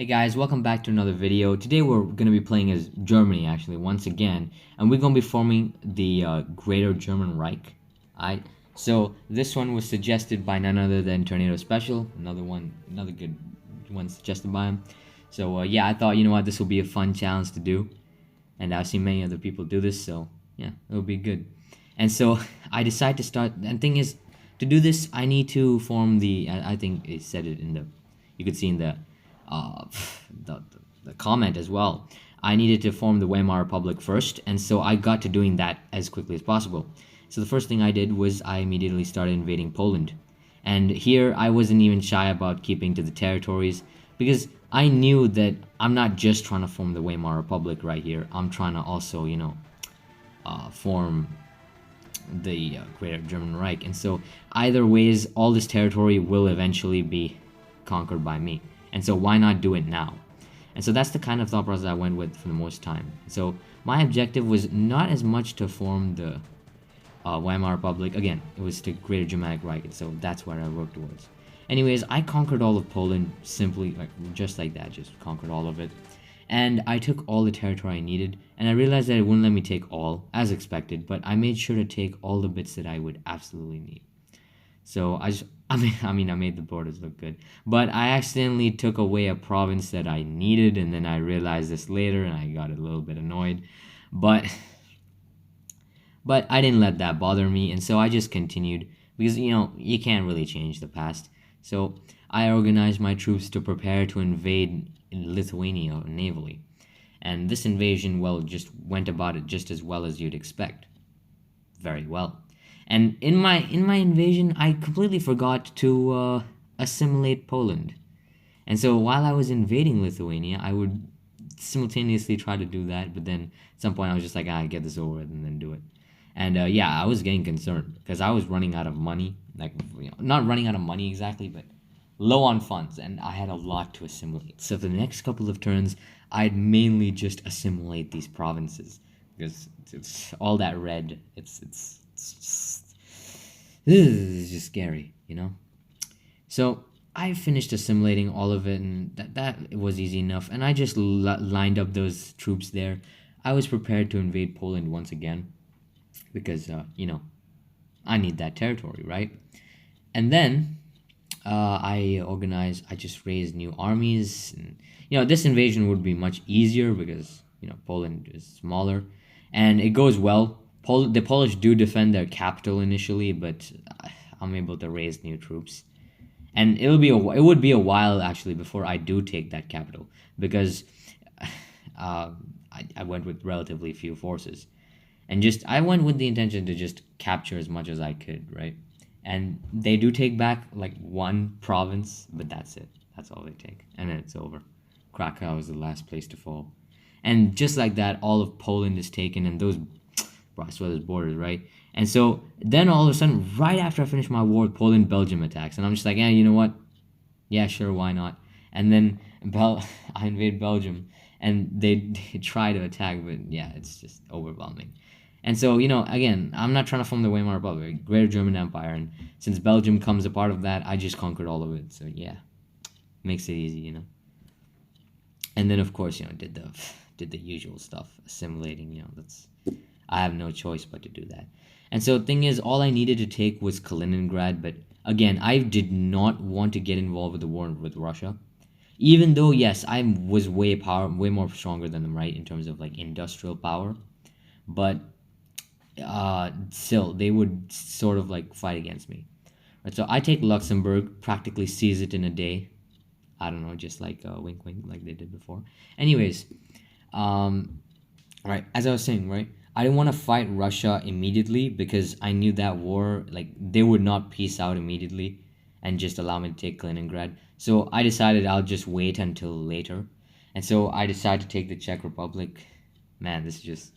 Hey guys, welcome back to another video. Today we're going to be playing as Germany actually once again, and we're going to be forming the Greater German Reich. Alright, so this one was suggested by none other than Tornado Special, another good one suggested by him. So yeah, I thought, you know what, this will be a fun challenge to do, and I've seen many other people do this, so yeah, it'll be good. And so I decided to start, and thing is, to do this, I need to form the, I think it said it in the, you could see in uh, the, the comment as well. I needed to form the Weimar Republic first, and so I got to doing that as quickly as possible. So the first thing I did was I immediately started invading Poland. And here I wasn't even shy about keeping to the territories, because I knew that I'm not just trying to form the Weimar Republic right here. I'm trying to also, form the Greater German Reich. And so either ways, all this territory will eventually be conquered by me. And so why not do it now? And so that's the kind of thought process I went with for the most time. So my objective was not as much to form the Weimar Republic. Again, it was the Greater Germanic Reich, and so that's what I worked towards. Anyways, I conquered all of Poland simply, just like that, just conquered all of it. And I took all the territory I needed, and I realized that it wouldn't let me take all, as expected, but I made sure to take all the bits that I would absolutely need. So I made the borders look good, but I accidentally took away a province that I needed, and then I realized this later, and I got a little bit annoyed, but I didn't let that bother me, and so I just continued, because, you can't really change the past. So I organized my troops to prepare to invade Lithuania navally, and this invasion, well, just went about it just as well as you'd expect. Very well. And in my invasion, I completely forgot to assimilate Poland. And so while I was invading Lithuania, I would simultaneously try to do that, but then at some point I was just like, get this over with and then do it. And yeah, I was getting concerned because I was running out of money, not running out of money exactly, but low on funds, and I had a lot to assimilate. So for the next couple of turns, I'd mainly just assimilate these provinces because it's all that red. It's just scary, So I finished assimilating all of it, and that was easy enough. And I just lined up those troops there. I was prepared to invade Poland once again because, I need that territory, right? And then I just raised new armies. And, this invasion would be much easier because, Poland is smaller. And it goes well. The Polish do defend their capital initially, but I'm able to raise new troops. And it would be a while, actually, before I do take that capital. Because I went with relatively few forces. And I went with the intention to just capture as much as I could, right? And they do take back like one province, but that's it. That's all they take. And then it's over. Krakow is the last place to fall. And just like that, all of Poland is taken, and those, bro, I swear there's borders, right? And so then all of a sudden, right after I finish my war with Poland, Belgium attacks. And I'm just like, you know what? Yeah, sure, why not? And then I invade Belgium, and they try to attack, but yeah, it's just overwhelming. And so, again, I'm not trying to form the Weimar Republic, Greater German Empire, and since Belgium comes a part of that, I just conquered all of it. So yeah, makes it easy, And then of course, did the usual stuff, assimilating. I have no choice but to do that. And so the thing is, all I needed to take was Kaliningrad, but again, I did not want to get involved with the war with Russia, even though yes, I was way more stronger than them, right, in terms of like industrial power, but still they would sort of like fight against me, right? So I take Luxembourg, practically seize it in a day. I don't know, just like wink wink like they did before. Anyways, right, as I was saying, right, I didn't want to fight Russia immediately because I knew that war, like, they would not peace out immediately and just allow me to take Kaliningrad. So I decided I'll just wait until later. And so I decided to take the Czech Republic. Man, this is just,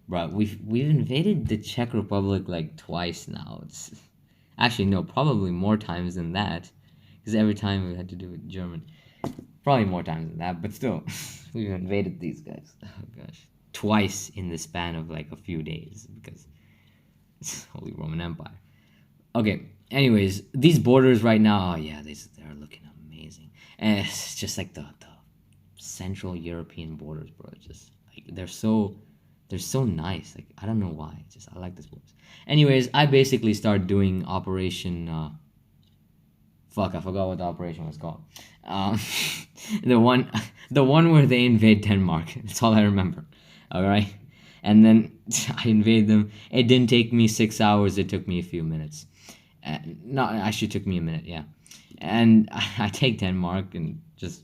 bro, we've invaded the Czech Republic like twice now. It's actually, no, probably more times than that, because every time we had to do it German. Probably more times than that, but still, we've invaded these guys. Oh gosh, twice in the span of like a few days, because it's Holy Roman Empire. Okay, anyways, these borders right now, oh yeah, they're looking amazing. And it's just like the Central European borders, bro. It's just like they're so nice. Like I don't know why. It's just I like this borders. Anyways, I basically started doing Operation. Fuck, I forgot what the operation was called. Um, the one, the one where they invade Denmark. That's all I remember. All right, and then I invade them. It didn't take me 6 hours. It took me a few minutes. No, actually, it took me a minute. Yeah, and I take Denmark and just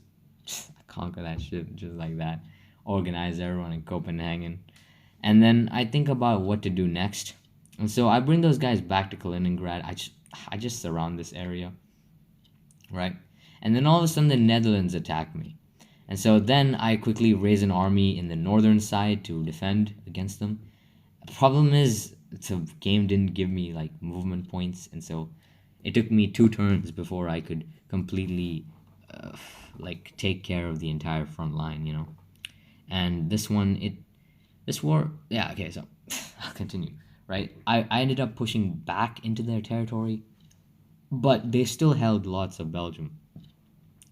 conquer that shit just like that. Organize everyone in Copenhagen, and then I think about what to do next. And so I bring those guys back to Kaliningrad. I just surround this area, right? And then all of a sudden the Netherlands attack me. And so then I quickly raise an army in the northern side to defend against them. The problem is the game didn't give me like movement points, and so it took me 2 turns before I could completely uh, like take care of the entire front line, you know. And this war, yeah, okay, so I'll continue, right? I ended up pushing back into their territory, but they still held lots of Belgium,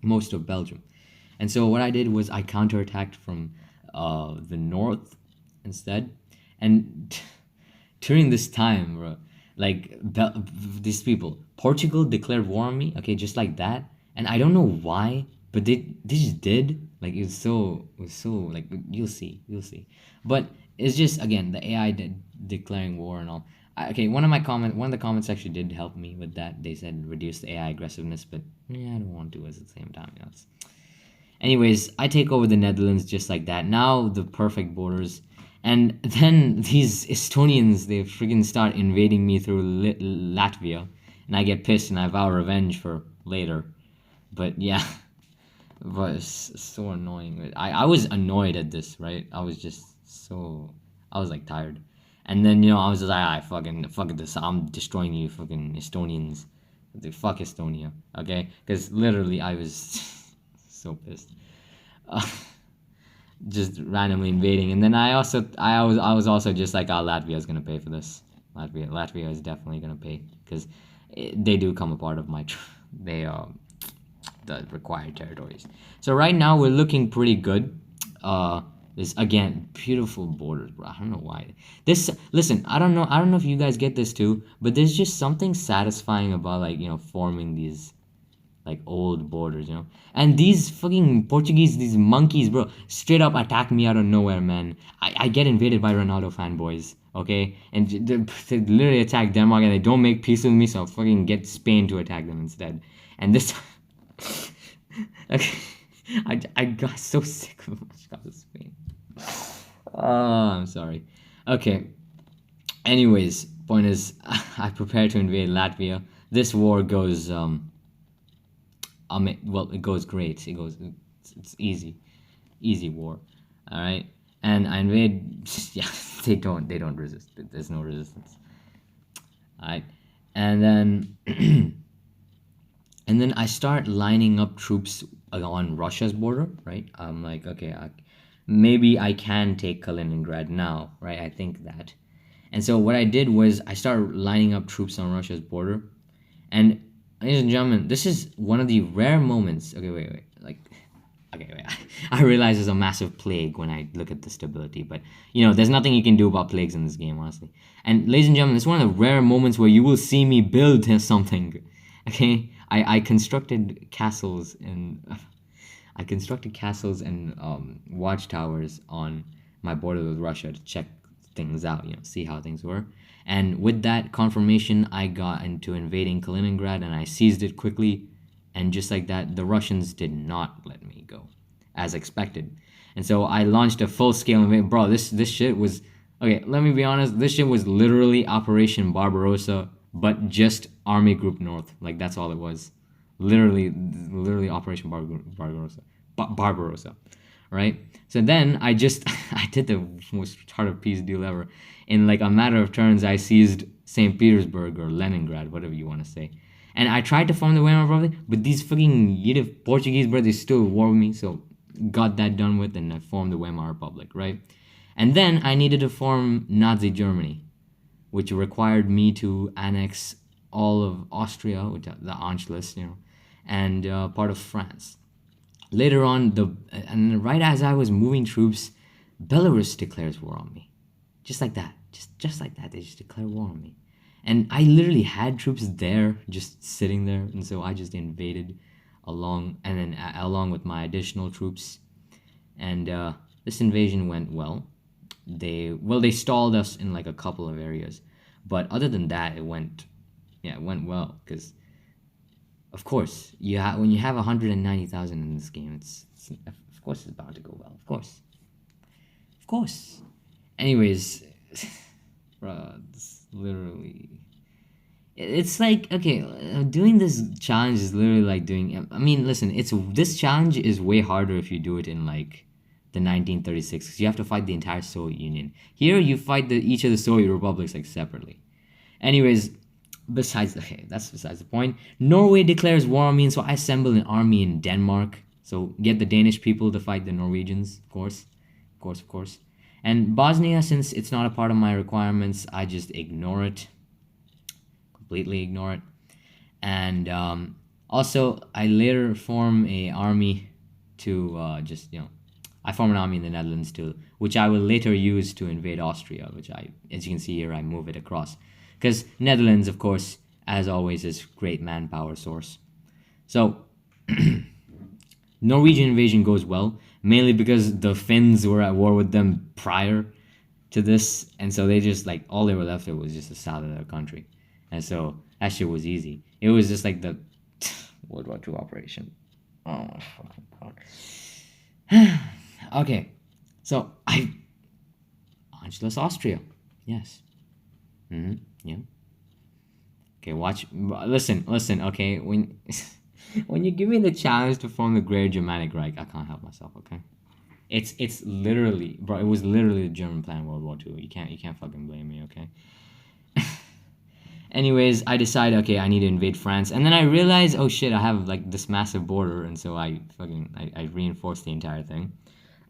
most of Belgium. And so what I did was I counterattacked from the north instead. And during this time, bro, like these people, Portugal declared war on me, okay, just like that. And I don't know why, but they just did. Like it was so like you'll see. But it's just again the AI declaring war and all. Okay, one of the comments actually did help me with that. They said reduce the AI aggressiveness, but yeah, I don't want to at the same time. You know, anyways, I take over the Netherlands just like that. Now the perfect borders. And then these Estonians, they freaking start invading me through Latvia. And I get pissed and I vow revenge for later. But yeah, but it's so annoying. I was annoyed at this, right? I was just so, I was like tired. And then, I was just like, fuck this. I'm destroying you fucking Estonians. The fuck Estonia, okay? Because literally I was so pissed. Uh, just randomly invading, and then I was also just like, oh, Latvia's gonna pay for this. Latvia is definitely gonna pay because they do come a part of my they the required territories. So right now we're looking pretty good. This again beautiful borders, bro. I don't know why this. Listen, I don't know if you guys get this too, but there's just something satisfying about like forming these like old borders. And these fucking Portuguese, these monkeys, bro, straight up attack me out of nowhere, man. I get invaded by Ronaldo fanboys, okay? And they literally attack Denmark and they don't make peace with me, so I'll fucking get Spain to attack them instead. And this okay, I got so sick of Spain. Oh, I'm sorry. Okay. Anyways, point is, I prepare to invade Latvia. This war goes well, it goes great. It's easy war. All right, and I invade. Yeah, they don't resist. There's no resistance. All right, and then and then I start lining up troops on Russia's border. Right, I'm like, okay, maybe I can take Kaliningrad now. Right, I think that. And so what I did was I started lining up troops on Russia's border, and ladies and gentlemen, this is one of the rare moments. Okay, wait. Okay, wait. I realize there's a massive plague when I look at the stability, but there's nothing you can do about plagues in this game, honestly. And ladies and gentlemen, it's one of the rare moments where you will see me build something. Okay, I constructed castles and watchtowers on my border with Russia to check things out, see how things were. And with that confirmation, I got into invading Kaliningrad and I seized it quickly. And just like that, the Russians did not let me go, as expected. And so I launched a full-scale invasion. Bro, this shit was... Okay, let me be honest. This shit was literally Operation Barbarossa, but just Army Group North. Like, that's all it was. Literally Operation Barbarossa. Barbarossa. Right? So then I did the most retarded peace deal ever. In like a matter of turns, I seized St. Petersburg or Leningrad, whatever you want to say. And I tried to form the Weimar Republic, but these fucking Portuguese brothers still war with me, so got that done with, and I formed the Weimar Republic, right? And then I needed to form Nazi Germany, which required me to annex all of Austria, which the Anschluss, and part of France. Later on, and right as I was moving troops, Belarus declares war on me, just like that, just like that. They just declare war on me, and I literally had troops there, just sitting there, and so I just invaded along, and then along with my additional troops, and this invasion went well. They stalled us in like a couple of areas, but other than that, it went well because of course when you have 190,000 in this game, it's of course it's bound to go well. Of course. Anyways, bruh, it's literally. It's like, okay, doing this challenge is literally like doing. I mean, listen, this challenge is way harder if you do it in like the 1936, because you have to fight the entire Soviet Union. Here, you fight each of the Soviet republics like separately. Anyways, that's besides the point. Norway declares war on me, so I assemble an army in Denmark. So get the Danish people to fight the Norwegians, of course, of course. And Bosnia, since it's not a part of my requirements, I just ignore it, completely ignore it. And also, I later form a army to I form an army in the Netherlands too, which I will later use to invade Austria, which as you can see here, I move it across. Because Netherlands, of course, as always, is great manpower source. So, Norwegian invasion goes well, mainly because the Finns were at war with them prior to this, and so they just, like, all they were left with was just the south of their country. And so, that shit was easy. It was just like the World War II operation. Oh my fucking god. Okay, so Anschluss Austria. Yes. Yeah. Okay, listen, okay, when you give me the challenge to form the Greater Germanic Reich, I can't help myself, okay? It's literally, bro, it was literally the German plan in World War II. You can't fucking blame me, okay? Anyways, I decide, okay, I need to invade France, and then I realize, oh shit, I have like this massive border, and so I reinforce the entire thing.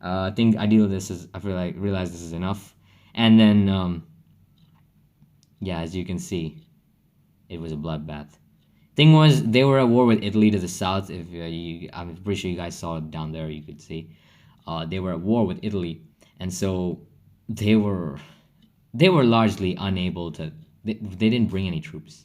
I think I realize this is enough, and then yeah, as you can see, it was a bloodbath. Thing was, they were at war with Italy to the south. If I'm pretty sure you guys saw it down there, you could see. They were at war with Italy, and so they were largely unable to. They didn't bring any troops,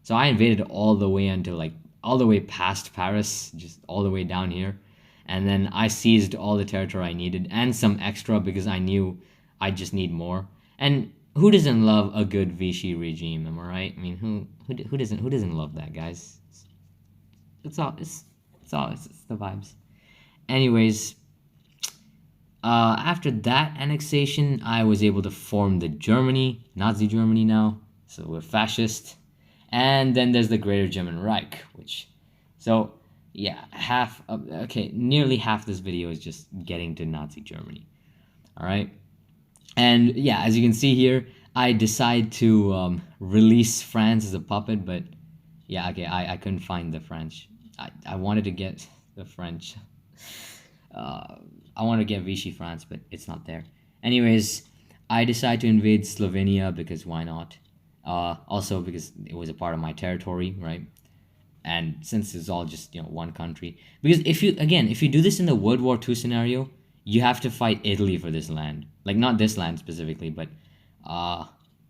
so I invaded all the way until like all the way past Paris, just all the way down here, and then I seized all the territory I needed and some extra because I knew I just need more. And who doesn't love a good Vichy regime? Am I right? I mean, who doesn't love that, guys? It's the vibes. Anyways, after that annexation, I was able to form the Nazi Germany now. So we're fascist. And then there's the Greater German Reich, so yeah, nearly half this video is just getting to Nazi Germany. All right. And yeah, as you can see here, I decide to release France as a puppet, but yeah, okay, I couldn't find the French. I wanted to get the French. I want to get Vichy France, but it's not there. Anyways, I decide to invade Slovenia because why not? Also because it was a part of my territory, right? And since it's all just one country, because if you do this in the World War II scenario, you have to fight Italy for this land, like not this land specifically, but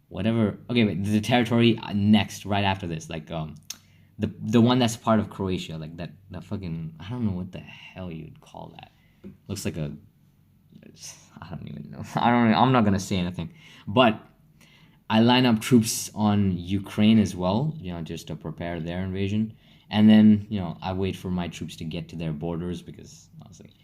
whatever. Okay, wait, the territory next, right after this, like the one that's part of Croatia, like that fucking, I don't know what the hell you'd call that. Looks like I don't even know. I'm not gonna say anything, but I line up troops on Ukraine as well, just to prepare their invasion. And then, I wait for my troops to get to their borders because, honestly,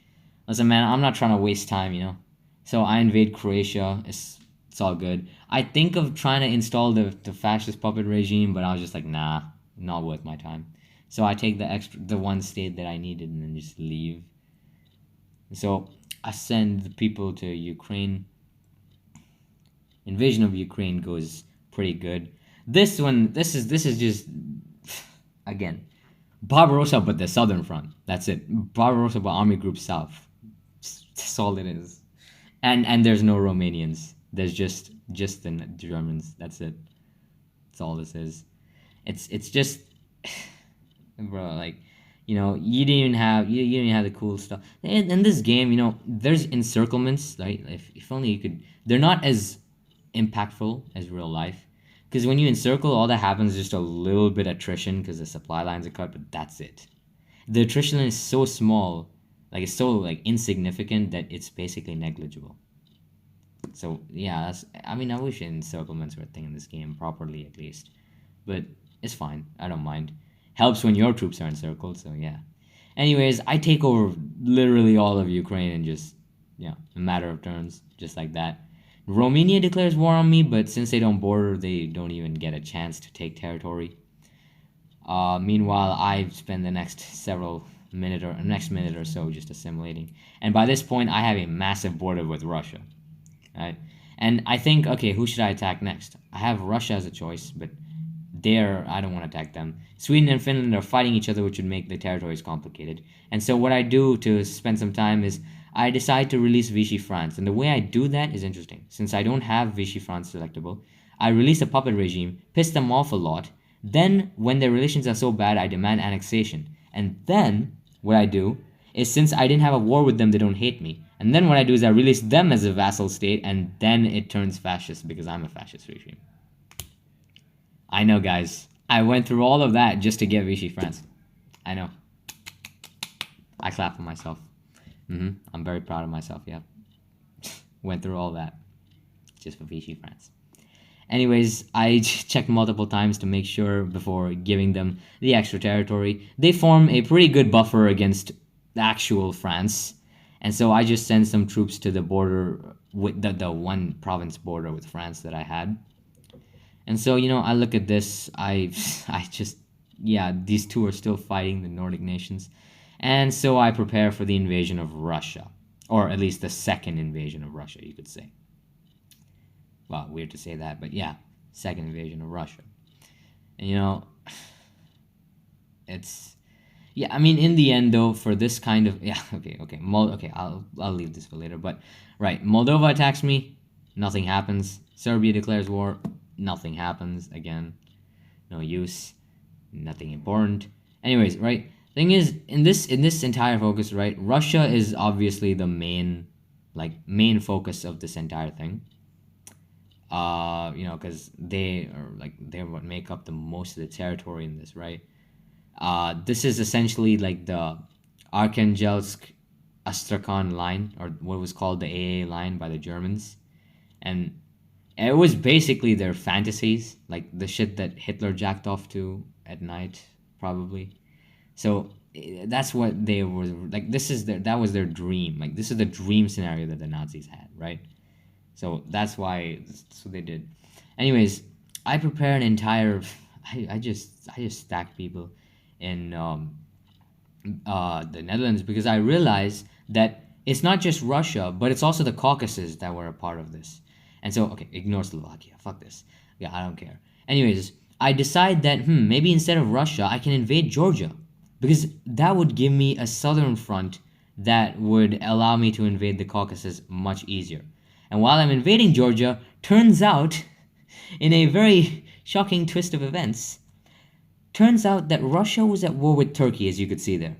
listen, man, I'm not trying to waste time. So I invade Croatia. It's all good. I think of trying to install the fascist puppet regime, but I was just like, nah, not worth my time. So I take the one state that I needed and then just leave. So I send the people to Ukraine. Invasion of Ukraine goes pretty good. This is just, again, Barbarossa, but the southern front. That's it. Barbarossa, but Army Group South. That's all it is. And there's no Romanians. There's just the Germans. That's it. That's all this is. It's just, bro. Like, You didn't even have you didn't have the cool stuff. In this game, there's encirclements, right? If only you could. They're not as impactful as real life, because when you encircle, all that happens is just a little bit attrition because the supply lines are cut, but that's it. The attrition is so small, like it's so like insignificant that it's basically negligible. So yeah, I mean, I wish encirclements were a thing in this game properly at least, but it's fine. I don't mind. Helps when your troops are encircled. So yeah. Anyways, I take over literally all of Ukraine in just a matter of turns, just like that. Romania declares war on me, but since they don't border, they don't even get a chance to take territory. Meanwhile, I spend the next minute or so just assimilating, and by this point, I have a massive border with Russia. Right? And I think, okay, who should I attack next? I have Russia as a choice, but I don't want to attack them. Sweden and Finland are fighting each other, which would make the territories complicated. And so what I do to spend some time is I decide to release Vichy France. And the way I do that is interesting. Since I don't have Vichy France selectable, I release a puppet regime, piss them off a lot. Then, when their relations are so bad, I demand annexation. And then, what I do is, since I didn't have a war with them, they don't hate me. And then what I do is I release them as a vassal state, and then it turns fascist because I'm a fascist regime. I know, guys. I went through all of that just to get Vichy France. I know. I clap for myself. I'm very proud of myself, yeah. Went through all that just for Vichy France. Anyways, I checked multiple times to make sure before giving them the extra territory. They form a pretty good buffer against actual France. And so I just sent some troops to the border with the one province border with France that I had. And so, I look at this, these two are still fighting the Nordic nations. And so I prepare for the invasion of Russia. Or at least the second invasion of Russia, you could say. Well, weird to say that, but yeah, second invasion of Russia. And it's... Yeah, I mean, in the end, though, for this kind of... Yeah, okay, I'll leave this for later, but... Right, Moldova attacks me, nothing happens. Serbia declares war, nothing happens, again. No use, nothing important. Anyways, right, thing is, in this entire focus, right, Russia is obviously the main focus of this entire thing. Because they're what make up the most of the territory in this, right? This is essentially like the Arkhangelsk-Astrakhan line, or what was called the AA line by the Germans. And it was basically their fantasies, like the shit that Hitler jacked off to at night, probably. So that's what they were, like, that was their dream. Like, this is the dream scenario that the Nazis had, right? So that's what they did. Anyways, I prepare an entire... I just stack people in the Netherlands because I realized that it's not just Russia, but it's also the Caucasus that were a part of this. And so, okay, ignore Slovakia. Fuck this. Yeah, I don't care. Anyways, I decide that, maybe instead of Russia, I can invade Georgia. Because that would give me a southern front that would allow me to invade the Caucasus much easier. And while I'm invading Georgia, turns out, in a very shocking twist of events, turns out that Russia was at war with Turkey, as you could see there.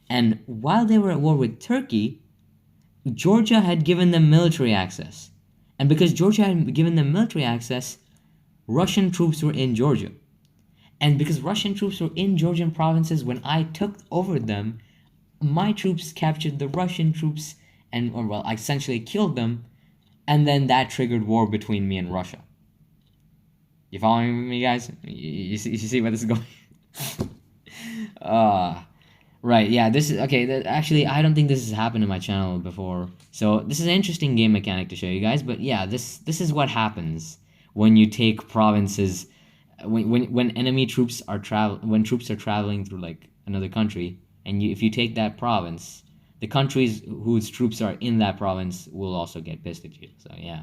And while they were at war with Turkey, Georgia had given them military access. And because Georgia had given them military access, Russian troops were in Georgia. And because Russian troops were in Georgian provinces when I took over them, my troops captured the Russian troops and, essentially killed them. And then that triggered war between me and Russia. You following me, guys? You see where this is going? Right, yeah, this is... Okay, actually, I don't think this has happened in my channel before. So, this is an interesting game mechanic to show you guys. But yeah, this is what happens when you take provinces... When enemy troops are when troops are traveling through, like, another country, and if you take that province, the countries whose troops are in that province will also get pissed at you. So, yeah,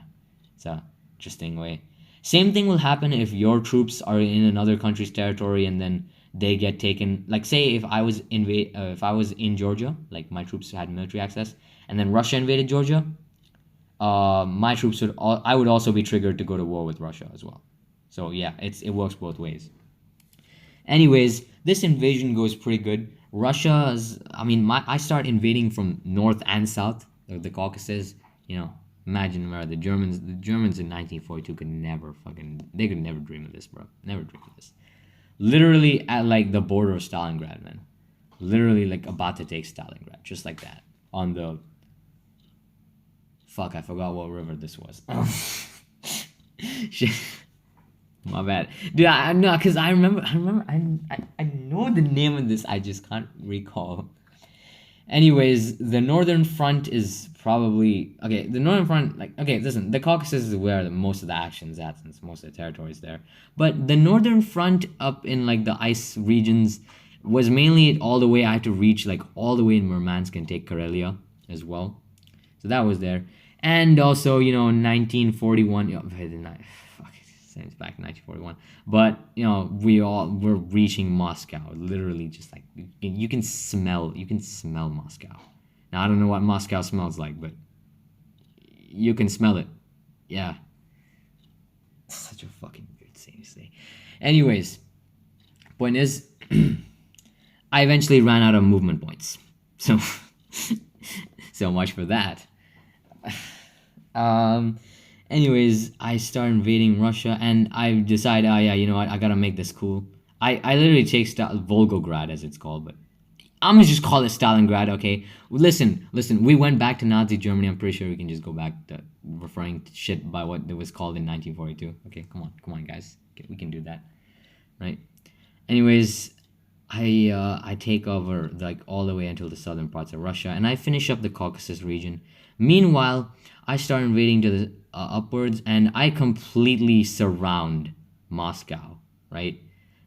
it's a interesting way. Same thing will happen if your troops are in another country's territory and then they get taken. Like, say if I was in Georgia, like my troops had military access, and then Russia invaded Georgia, my troops I would also be triggered to go to war with Russia as well. So yeah, it works both ways. Anyways, this invasion goes pretty good. Russia's, I mean, I start invading from north and south of the Caucasus. You know, imagine where the Germans in 1942 could never they could never dream of this, bro. Never dream of this. Literally at like the border of Stalingrad, man. Literally like about to take Stalingrad, just like that. On the fuck, I forgot what river this was. Shit. My bad, dude. I know, cause I remember. I know the name of this. I just can't recall. Anyways, the northern front is probably okay. The northern front, like, okay, listen, the Caucasus is where most of the action's at, since most of the territory is there. But the northern front, up in like the ice regions, was mainly all the way. I had to reach like all the way in Murmansk and take Karelia as well. So that was there, and also 1941. Fuck, it's back in 1941. But we're reaching Moscow. Literally, just like you can smell Moscow. Now I don't know what Moscow smells like, but you can smell it. Yeah, such a fucking weird thing to say. Anyways, point is, I eventually ran out of movement points. So, so much for that. Anyways, I start invading Russia, and I decide, oh yeah, you know what, I gotta make this cool. I literally take Volgograd, as it's called, but I'm gonna just call it Stalingrad, okay? Listen, we went back to Nazi Germany. I'm pretty sure we can just go back to referring to shit by what it was called in 1942. Okay, come on, guys. Okay, we can do that, right? Anyways, I take over like all the way until the southern parts of Russia, and I finish up the Caucasus region. Meanwhile, I start invading to the upwards, and I completely surround Moscow. Right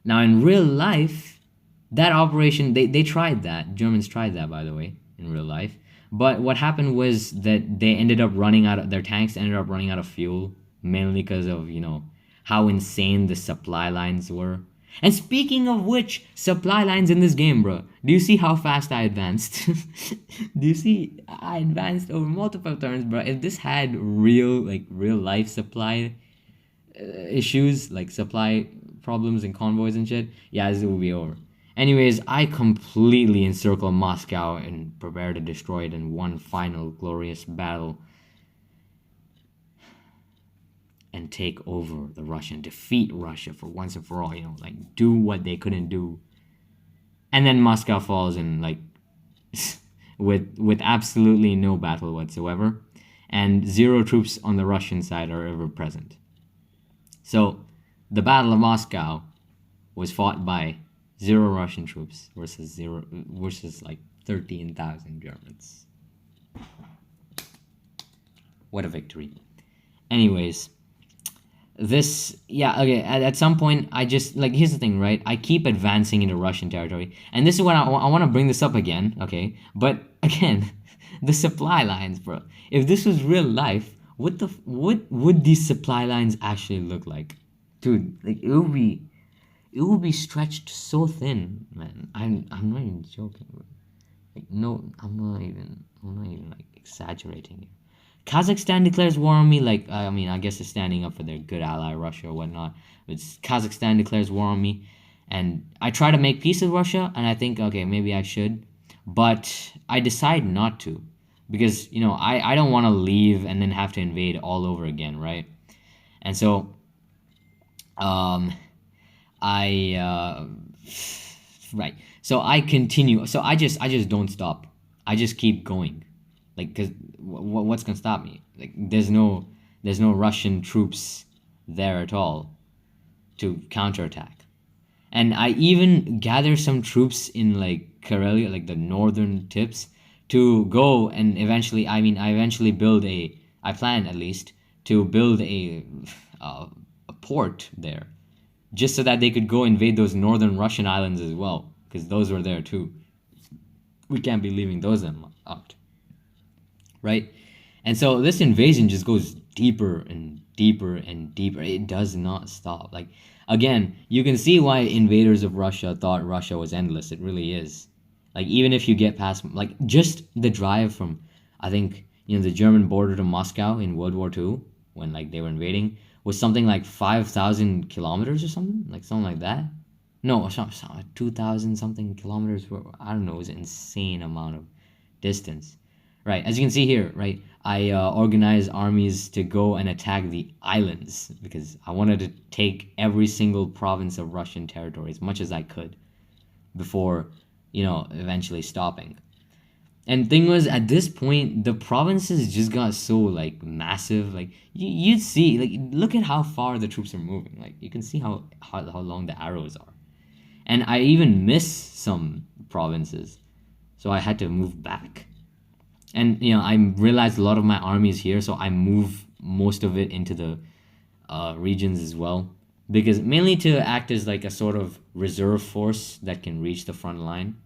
now, in real life, that operation they tried that. Germans tried that, by the way, in real life. But what happened was that they ended up running out of their tanks. Ended up running out of fuel, mainly because of how insane the supply lines were. And speaking of which, supply lines in this game, bro. Do you see how fast I advanced? Do you see? I advanced over multiple turns, bro. If this had real life supply issues, like supply problems and convoys and shit, yeah, this will be over. Anyways, I completely encircle Moscow and prepare to destroy it in one final glorious battle. And take over the Russian, defeat Russia for once and for all, do what they couldn't do. And then Moscow falls in with absolutely no battle whatsoever, and 0 troops on the Russian side are ever present. So the Battle of Moscow was fought by 0 Russian troops versus 13,000 Germans. What a victory. Anyways, at some point, I just, here's the thing, right? I keep advancing into Russian territory, and this is when I want to bring this up again, okay? But again, the supply lines, bro. If this was real life, what would these supply lines actually look like? Dude, it would be stretched so thin, man. I'm not even joking, bro. No, I'm not even exaggerating here. Kazakhstan declares war on me. I guess it's standing up for their good ally Russia or whatnot. But Kazakhstan declares war on me, and I try to make peace with Russia, and I think, okay, maybe I should, but I decide not to, because I don't want to leave and then have to invade all over again, right? And so right. So I continue. So I just don't stop. I just keep going. Because what's gonna stop me? There's no Russian troops there at all to counterattack. And I even gather some troops in Karelia, the northern tips, to go and eventually. I eventually build I plan at least to build a port there, just so that they could go invade those northern Russian islands as well, because those were there too. We can't be leaving those out. Right? And so this invasion just goes deeper and deeper and deeper. It does not stop. Again, you can see why invaders of Russia thought Russia was endless. It really is. Even if you get past, just the drive from, I think, the German border to Moscow in World War II, when, they were invading, was something like 5,000 kilometers or something like that. No, 2,000 something kilometers. I don't know. It was an insane amount of distance. Right, as you can see here, right, I organized armies to go and attack the islands because I wanted to take every single province of Russian territory as much as I could before, eventually stopping. And thing was, at this point, the provinces just got so like massive. Like you'd see, like look at how far the troops are moving. Like you can see how long the arrows are. And I even missed some provinces, so I had to move back. And I realized a lot of my army is here, so I move most of it into the regions as well, because mainly to act as like a sort of reserve force that can reach the front line.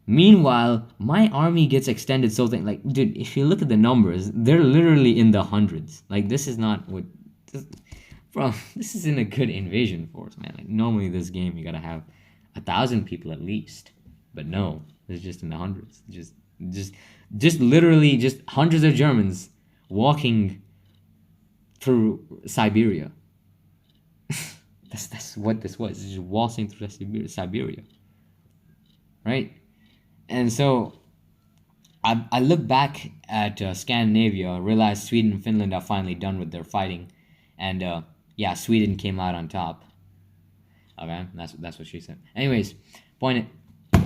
Meanwhile, my army gets extended so that, like, dude, if you look at the numbers, they're literally in the hundreds. Like, this is not what, bro, this isn't a good invasion force, man. Like, normally this game you gotta have 1,000 people at least, but no, it's just in the hundreds. Just literally just hundreds of Germans walking through Siberia. That's what this was. Just waltzing through Siberia, right? And so I look back at Scandinavia, realize Sweden and Finland are finally done with their fighting, and yeah, Sweden came out on top. Okay, that's what she said. Anyways, I'm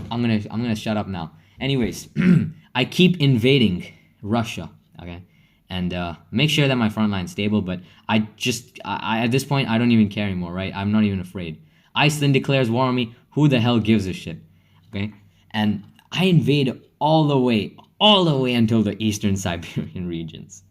gonna shut up now. Anyways, I keep invading Russia. Okay, and make sure that my front line's stable. But I at this point I don't even care anymore. Right? I'm not even afraid. Iceland declares war on me. Who the hell gives a shit? Okay, and I invade all the way until the eastern Siberian regions.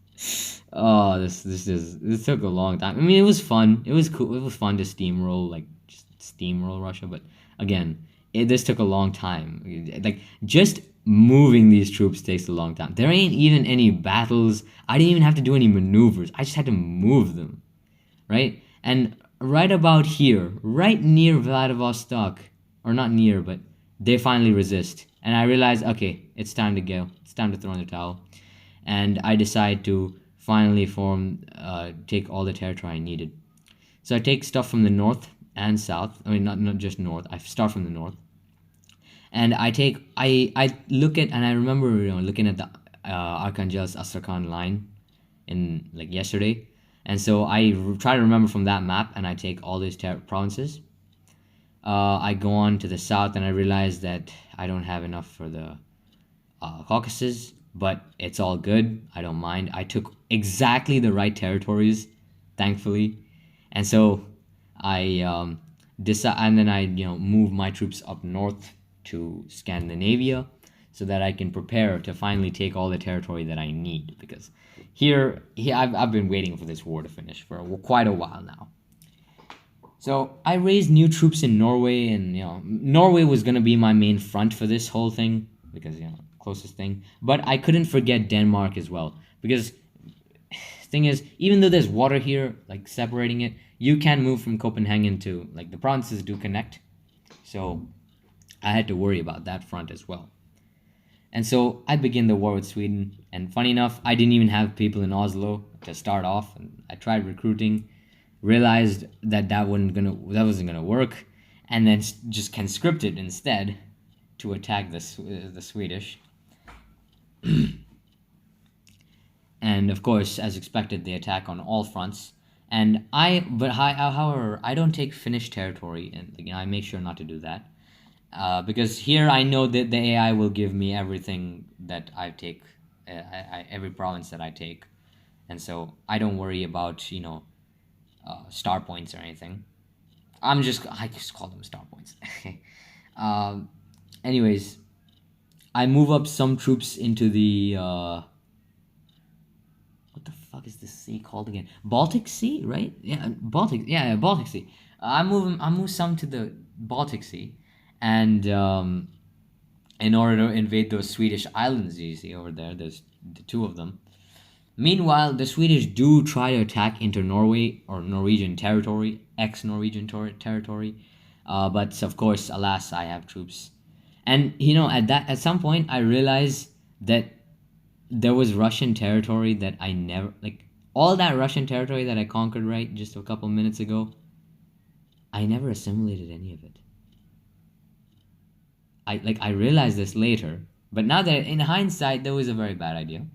Oh, this took a long time. I mean, it was fun. It was cool. It was fun to just steamroll Russia. But again, this took a long time. Like just moving these troops takes a long time. There ain't even any battles. I didn't even have to do any maneuvers. I just had to move them, right? And right about here, right near Vladivostok, or not near, but they finally resist. And I realize, okay, it's time to go. It's time to throw in the towel. And I decide to finally take all the territory I needed. So I take stuff from the north and south. I mean, not just north. I start from the north. And I look at, and I remember, looking at the Arkhangelsk Astrakhan line in, like, yesterday. And so I try to remember from that map, and I take all these provinces. I go on to the south, and I realize that I don't have enough for the Caucasus, but it's all good. I don't mind. I took exactly the right territories, thankfully, and so I decide, and then I move my troops up north to Scandinavia, so that I can prepare to finally take all the territory that I need. Because here I've been waiting for this war to finish for quite a while now. So I raised new troops in Norway, and Norway was gonna be my main front for this whole thing because closest thing. But I couldn't forget Denmark as well, because thing is, even though there's water here, like separating it, you can move from Copenhagen to, like, the provinces do connect. So I had to worry about that front as well. And so I begin the war with Sweden, and funny enough, I didn't even have people in Oslo to start off, and I tried recruiting. Realized that wasn't gonna work, and then just conscripted instead to attack the Swedish. And of course, as expected, they attack on all fronts. And however, I don't take Finnish territory, and I make sure not to do that, because here I know that the AI will give me everything that I take, every province that I take, and so I don't worry about star points or anything. I just call them star points. Anyways, I move up some troops into the what the fuck is this sea called again? Baltic Sea, right? Yeah, Baltic. Yeah, Baltic Sea. I move some to the Baltic Sea, and in order to invade those Swedish islands you see over there. There's the two of them. Meanwhile, the Swedish do try to attack into Norway, or Norwegian territory, ex-Norwegian territory, but of course, alas, I have troops, and at some point I realized that there was Russian territory that I never, like, all that Russian territory that I conquered right just a couple minutes ago. I never assimilated any of it. I realized this later, but now that in hindsight, that was a very bad idea.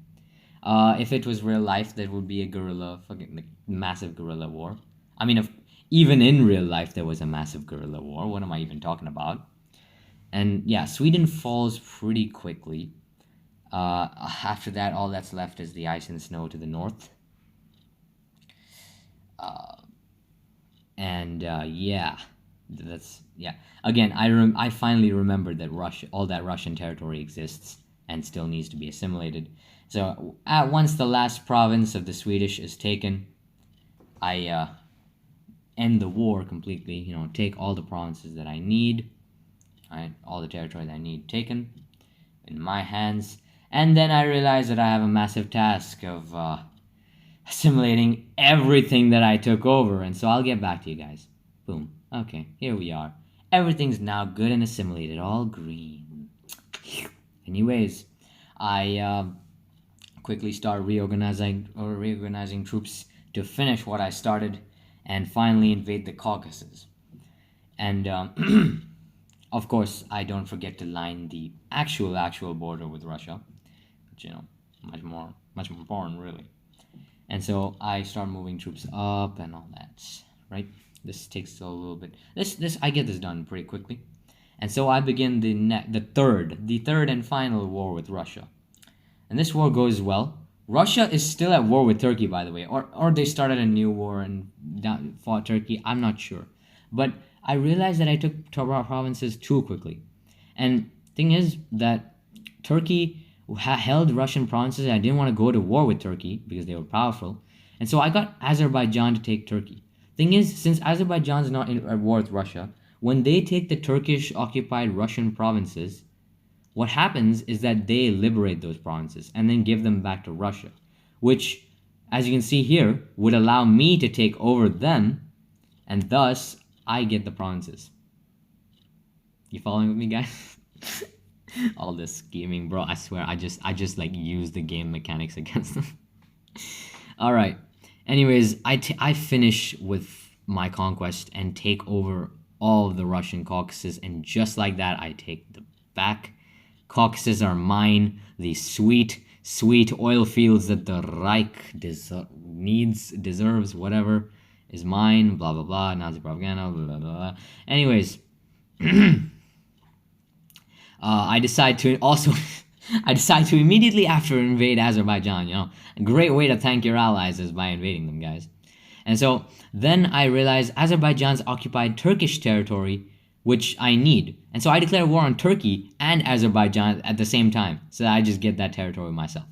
If it was real life, that would be a guerrilla, fucking like, massive guerrilla war. I mean, even in real life, there was a massive guerrilla war. What am I even talking about? And yeah, Sweden falls pretty quickly. After that, all that's left is the ice and snow to the north. Yeah, Again, I finally remembered that all that Russian territory exists and still needs to be assimilated. So once the last province of the Swedish is taken, I end the war completely. You know, take all the provinces that I need, right? All the territory that I need taken in my hands, and then I realize that I have a massive task of assimilating everything that I took over, and so I'll get back to you guys. Boom. Okay, here we are. Everything's now good and assimilated, all green. Anyways, I quickly start reorganizing troops to finish what I started and finally invade the Caucasus. And of course, I don't forget to line the actual border with Russia, which, you know, much more important, really. And so I start moving troops up and all that, right? This takes a little bit. I get this done pretty quickly. And so I begin the third and final war with Russia. And this war goes well. Russia is still at war with Turkey, by the way, or they started a new war and fought Turkey. I'm not sure. But I realized that I took provinces too quickly. And thing is that Turkey held Russian provinces, and I didn't want to go to war with Turkey because they were powerful. And so I got Azerbaijan to take Turkey. Thing is, since Azerbaijan's not at war with Russia, when they take the Turkish-occupied Russian provinces, what happens is that they liberate those provinces and then give them back to Russia, which, as you can see here, would allow me to take over them, and thus I get the provinces. You following with me, guys? All this scheming, bro. I swear, I just like use the game mechanics against them. All right. Anyways, I finish with my conquest and take over all of the Russian Caucasus, and just like that, I take the back. Caucasus are mine. The sweet oil fields that the Reich deserves, whatever, is mine. Blah blah blah. Nazi propaganda. Blah blah blah. Anyways, I decide to immediately after invade Azerbaijan. You know, a great way to thank your allies is by invading them, guys. And so then I realize Azerbaijan's occupied Turkish territory, which I need. And so I declare war on Turkey and Azerbaijan at the same time, so that I just get that territory myself.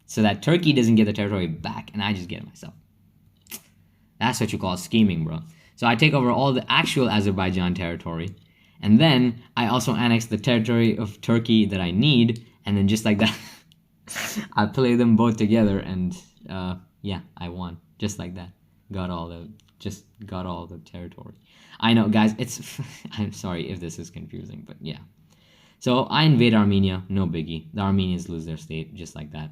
So that Turkey doesn't get the territory back, and I just get it myself. That's what you call scheming, bro. So I take over all the actual Azerbaijan territory, and then I also annex the territory of Turkey that I need, and then just like that, I play them both together, and yeah, I won. Just like that. Got all the territory. I know, guys, I'm sorry if this is confusing, but yeah. So I invade Armenia, no biggie. The Armenians lose their state, just like that.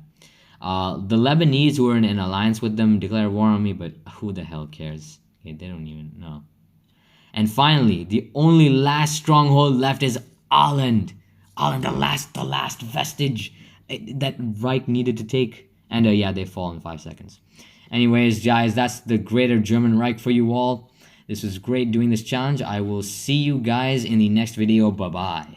The Lebanese, who are in an alliance with them, declare war on me, but who the hell cares? Okay, they don't even know. And finally, the only last stronghold left is Holland. Holland, the last vestige that Reich needed to take. And yeah, they fall in 5 seconds. Anyways, guys, that's the Greater German Reich for you all. This was great doing this challenge. I will see you guys in the next video. Bye-bye.